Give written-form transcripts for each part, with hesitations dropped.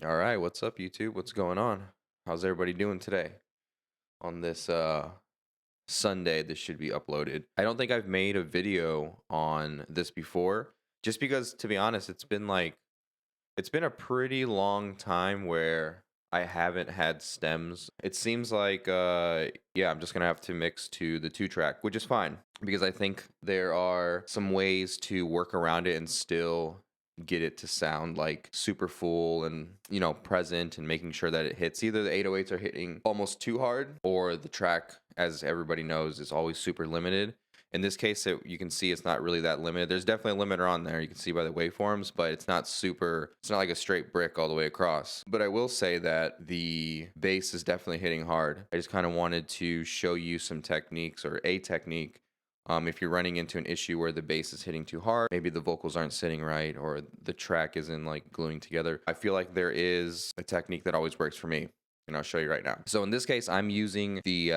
All right, what's up, YouTube? What's going on? How's everybody doing today? On this Sunday, this should be uploaded. I don't think I've made a video on this before, just because, to be honest, it's been a pretty long time where I haven't had stems. It seems like yeah, I'm just gonna have to mix to the 2-track, which is fine because I think there are some ways to work around it and still get it to sound like super full and present, and making sure that it hits. Either the 808s are hitting almost too hard, or the track, as everybody knows, is always super limited. In this case, you can see it's not really that limited. There's definitely a limiter on there, you can see by the waveforms, but it's not like a straight brick all the way across. But I will say that the bass is definitely hitting hard. I just kind of wanted to show you some techniques, or a technique. If you're running into an issue where the bass is hitting too hard, maybe the vocals aren't sitting right, or the track isn't like gluing together, I feel like there is a technique that always works for me, and I'll show you right now. So in this case, I'm using the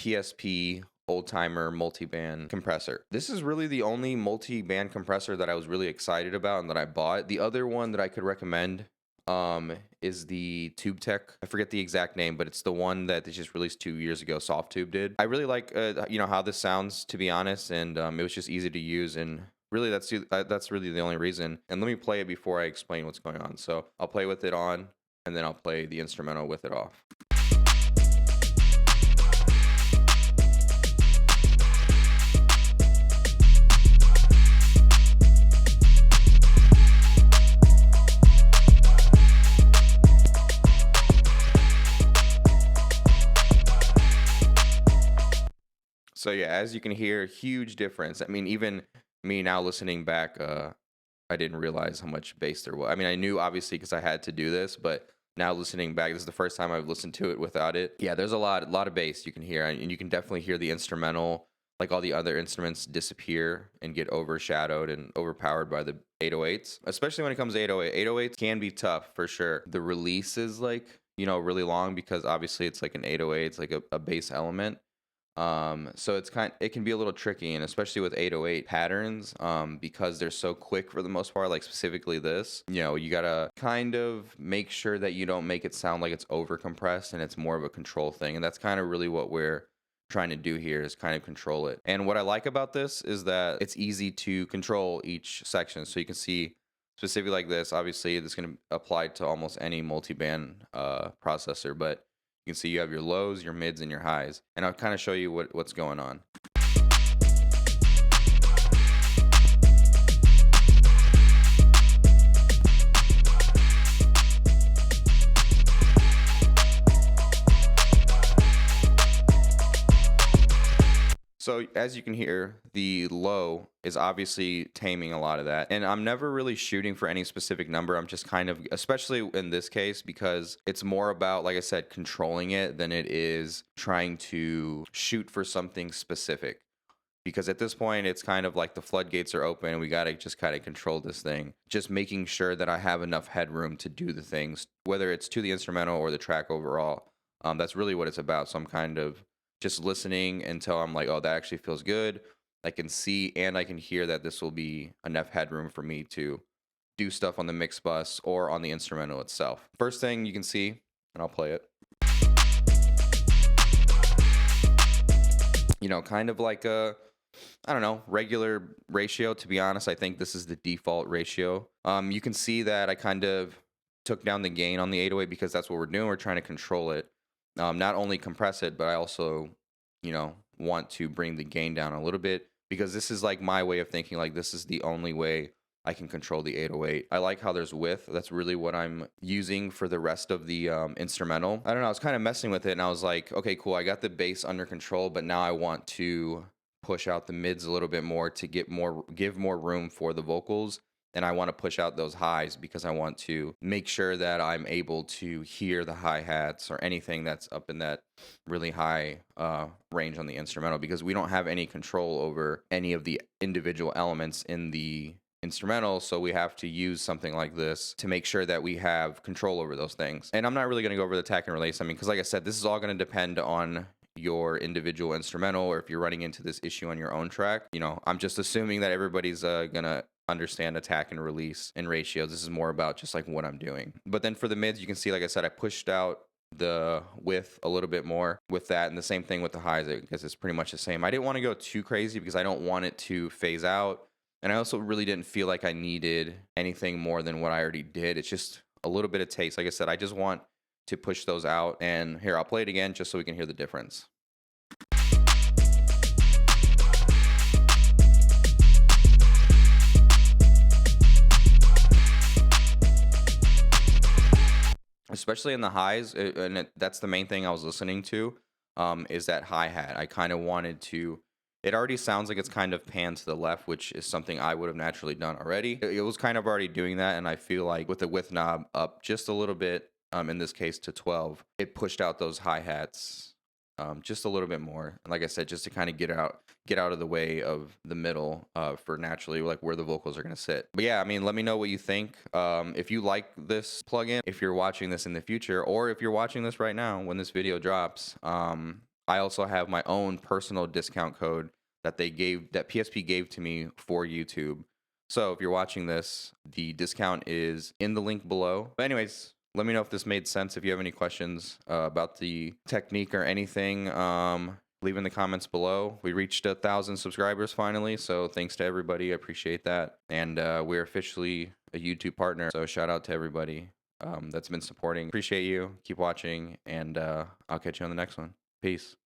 PSP old timer multiband compressor. This is really the only multi-band compressor that I was really excited about and that I bought. The other one that I could recommend is the Tube Tech. I forget the exact name, but it's the one that they just released 2 years ago. Soft Tube did. I really like how this sounds, to be honest, and it was just easy to use, and really that's really the only reason. And let me play it before I explain what's going on. So I'll play with it on, and then I'll play the instrumental with it off. So yeah, as you can hear, huge difference. I mean, even me now listening back, I didn't realize how much bass there was. I mean, I knew obviously because I had to do this, but now listening back, this is the first time I've listened to it without it. Yeah, there's a lot of bass you can hear, and you can definitely hear the instrumental, like all the other instruments, disappear and get overshadowed and overpowered by the 808s. Especially when it comes to 808. 808s can be tough for sure. The release is like really long because obviously it's like an 808, it's like a bass element. So it can be a little tricky, and especially with 808 patterns, because they're so quick for the most part, like specifically this, you gotta kind of make sure that you don't make it sound like it's over compressed and it's more of a control thing. And that's kind of really what we're trying to do here, is kind of control it. And what I like about this is that it's easy to control each section. So you can see specifically like this, obviously this can apply to almost any multi-band processor, but you can see you have your lows, your mids, and your highs. And I'll kind of show you what's going on. So as you can hear, the low is obviously taming a lot of that. And I'm never really shooting for any specific number. I'm just kind of, especially in this case, because it's more about, like I said, controlling it than it is trying to shoot for something specific. Because at this point, it's kind of like the floodgates are open and we got to just kind of control this thing. Just making sure that I have enough headroom to do the things, whether it's to the instrumental or the track overall. That's really what it's about. So I'm kind of just listening until I'm like, oh, that actually feels good. I can see and I can hear that this will be enough headroom for me to do stuff on the mix bus or on the instrumental itself. First thing you can see, and I'll play it. Kind of like I don't know, regular ratio. To be honest, I think this is the default ratio. You can see that I kind of took down the gain on the 808 because that's what we're doing. We're trying to control it. Not only compress it, but I also, want to bring the gain down a little bit, because this is like my way of thinking. Like, this is the only way I can control the 808. I like how there's width. That's really what I'm using for the rest of the instrumental. I don't know. I was kind of messing with it, and I was like, okay, cool. I got the bass under control, but now I want to push out the mids a little bit more to give more room for the vocals. And I want to push out those highs because I want to make sure that I'm able to hear the hi-hats or anything that's up in that really high range on the instrumental, because we don't have any control over any of the individual elements in the instrumental. So we have to use something like this to make sure that we have control over those things. And I'm not really going to go over the attack and release. I mean, because like I said, this is all going to depend on your individual instrumental, or if you're running into this issue on your own track. I'm just assuming that everybody's gonna understand attack and release and ratios. This is more about just like what I'm doing. But then for the mids, you can see, like I said, I pushed out the width a little bit more with that, and the same thing with the highs because it's pretty much the same. I didn't want to go too crazy because I don't want it to phase out, and I also really didn't feel like I needed anything more than what I already did. It's just a little bit of taste. Like I said, I just want to push those out, and here, I'll play it again just so we can hear the difference. Especially in the highs, that's the main thing I was listening to, is that hi-hat. I kind of wanted to, it already sounds like it's kind of panned to the left, which is something I would have naturally done already. It was kind of already doing that, and I feel like with the width knob up just a little bit, in this case to 12, it pushed out those hi-hats just a little bit more. And like I said, just to kind of get out of the way of the middle for naturally like where the vocals are going to sit. But yeah, I mean, let me know what you think. If you like this plugin, if you're watching this in the future, or if you're watching this right now when this video drops, I also have my own personal discount code that PSP gave to me for YouTube. So if you're watching this, the discount is in the link below. But anyways, let me know if this made sense. If you have any questions about the technique or anything, leave in the comments below. We reached 1,000 subscribers finally, so thanks to everybody. I appreciate that. And we're officially a YouTube partner, so shout out to everybody that's been supporting. Appreciate you. Keep watching, and I'll catch you on the next one. Peace.